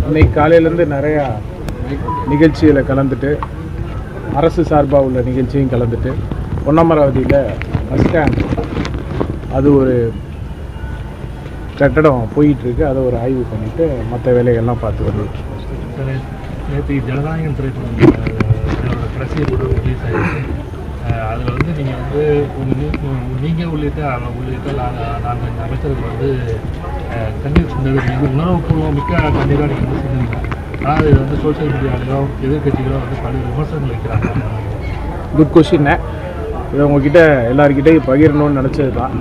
இன்னைக்கு காலையிலேருந்து நிறையா நிகழ்ச்சியில் கலந்துட்டு அரசு சார்பாக உள்ள நிகழ்ச்சியும் கலந்துட்டு பொன்னமராவதியில் பஸ் ஸ்டாண்ட் அது ஒரு கட்டடம் போயிட்டுருக்கு, அதை ஒரு ஆய்வு பண்ணிவிட்டு மற்ற வேலைகள்லாம் பார்த்து வருது. நேற்று ஜனநாயகம் திரைப்படம் கடைசியை கூட ரிலீஸ் ஆகிடுச்சு. அதில் வந்து நீங்கள் உள்ளிட்ட நான்கு அமைச்சர்கள் வந்து கண்ணீர் சொன்னது உணர்வுபூர்வம் மிக்க கண்ணீராக நீங்கள் வந்து சொன்னீங்க. ஆனால் இது வந்து சோசியல் மீடியாவிலோ எதிர்கட்சிகளோ வந்து பல விமர்சனங்கள் வைக்கிறாங்க. Good question. இதை உங்ககிட்ட எல்லாருக்கிட்டையும் பகிரணும்னு நினச்சது தான்.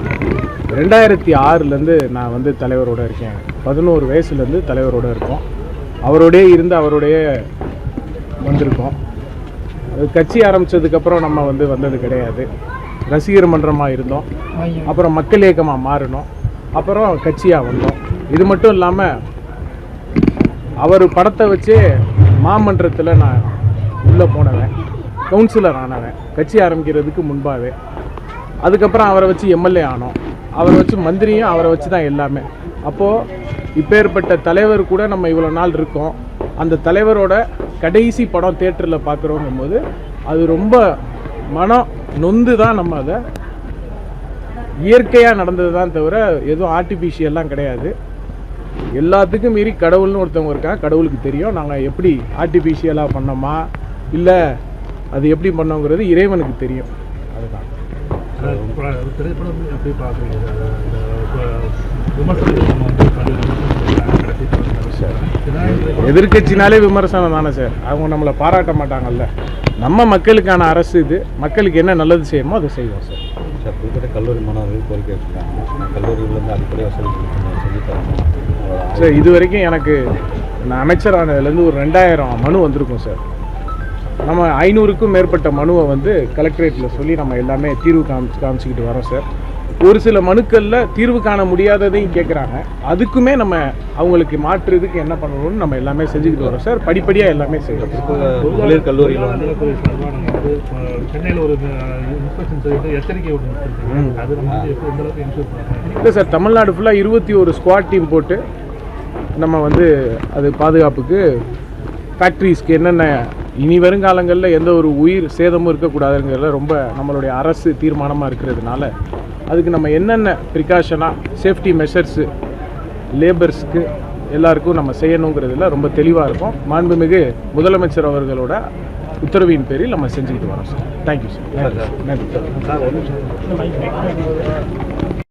2006 நான் வந்து தலைவரோடு இருக்கேன். 11 வயசுலேருந்து தலைவரோடு இருக்கோம். அவரோடே இருந்து அவரோடைய வந்திருக்கோம். கட்சி ஆரம்பித்ததுக்கப்புறம் நம்ம வந்து வந்தது கிடையாது. ரசிகர் மன்றமாக இருந்தோம், அப்புறம் மக்கள் இயக்கமாக மாறினோம், அப்புறம் கட்சியாக வந்தோம். இது மட்டும் இல்லாமல் அவர் படத்தை வச்சே மாமன்றத்தில் நான் உள்ளே போனவன், கவுன்சிலர் ஆனவன் கட்சி ஆரம்பிக்கிறதுக்கு முன்பாகவே. அதுக்கப்புறம் அவரை வச்சு எம்எல்ஏ ஆனோம், அவரை வச்சு மந்திரியும் அவரை வச்சு தான் எல்லாமே. அப்போது இப்பேற்பட்ட தலைவர் கூட நம்ம இவ்வளோ நாள் இருக்கோம். அந்த தலைவரோட கடைசி படம் தியேட்டரில் பார்க்குறோங்கும் போது அது ரொம்ப மனம் நொந்து தான். நம்ம அதை இயற்கையாக நடந்தது தான் தவிர எதுவும் ஆர்டிஃபிஷியல்லாம் கிடையாது. எல்லாத்துக்கும் மீறி கடவுள்னு ஒருத்தவங்க இருக்காங்க, கடவுளுக்கு தெரியும் நாங்கள் எப்படி ஆர்டிஃபிஷியலாக பண்ணோமா இல்லை அது எப்படி பண்ணோங்கிறது இறைவனுக்கு தெரியும். அதுதான் திரைப்படம் எப்படி பார்க்குறீங்க? எதிர்கட்சினாலே விமர்சனம் தானே சார். அவங்க நம்மளை பாராட்ட மாட்டாங்கல்ல. நம்ம மக்களுக்கான அரசு இது, மக்களுக்கு என்ன நல்லது செய்யணுமோ அதை செய்வோம் சார். சார் புதுக்கோட்டை கல்லூரி மாணவர்கள் கோரிக்கை வச்சுருக்காங்க, கல்லூரியிலேருந்து அடிப்படை வசதி சொல்லித்தரணும் சார். இது வரைக்கும் எனக்கு நான் அமைச்சரானதுலேருந்து ஒரு 2000 மனு வந்திருக்கும் சார். நம்ம 500க்கும் மேற்பட்ட மனுவை வந்து கலெக்டரேட்டில் சொல்லி நம்ம எல்லாமே தீர்வு காமிச்சிக்கிட்டு வரோம் சார். ஒரு சில மனுக்களில் தீர்வு காண முடியாததையும் கேட்குறாங்க. அதுக்குமே நம்ம அவங்களுக்கு மாற்றுறதுக்கு என்ன பண்ணணும்னு நம்ம எல்லாமே செஞ்சுக்கிட்டு வரோம் சார். படிப்படியாக எல்லாமே செய்கிறோம். கல்லூரியில் வந்து சென்னையில் ஒரு இன்ஸ்பெக்ஷன் செய்து எச்சரிக்கை அது நம்ம எந்த அளவுக்கு இன்சூர் பண்ணுறோம்? இல்லை சார், தமிழ்நாடு ஃபுல்லாக 21 ஸ்குவாட் டீம் போட்டு நம்ம வந்து அது பாதுகாப்புக்கு ஃபேக்ட்ரிஸ்க்கு என்னென்ன இனி வருங்காலங்களில் எந்த ஒரு உயிர் சேதமும் இருக்கக்கூடாதுங்கிறத ரொம்ப நம்மளுடைய அரசு தீர்மானமாக இருக்கிறதுனால அதுக்கு நம்ம என்னென்ன ப்ரிகாஷனாக சேஃப்டி மெஷர்ஸு லேபர்ஸ்க்கு எல்லாருக்கும் நம்ம செய்யணுங்கிறதுல ரொம்ப தெளிவாக இருக்கும். மாண்புமிகு முதலமைச்சர் அவர்களோட உத்தரவின் பேரில் நம்ம செஞ்சுக்கிட்டு வரோம் சார். Thank you sir. நன்றி சார்.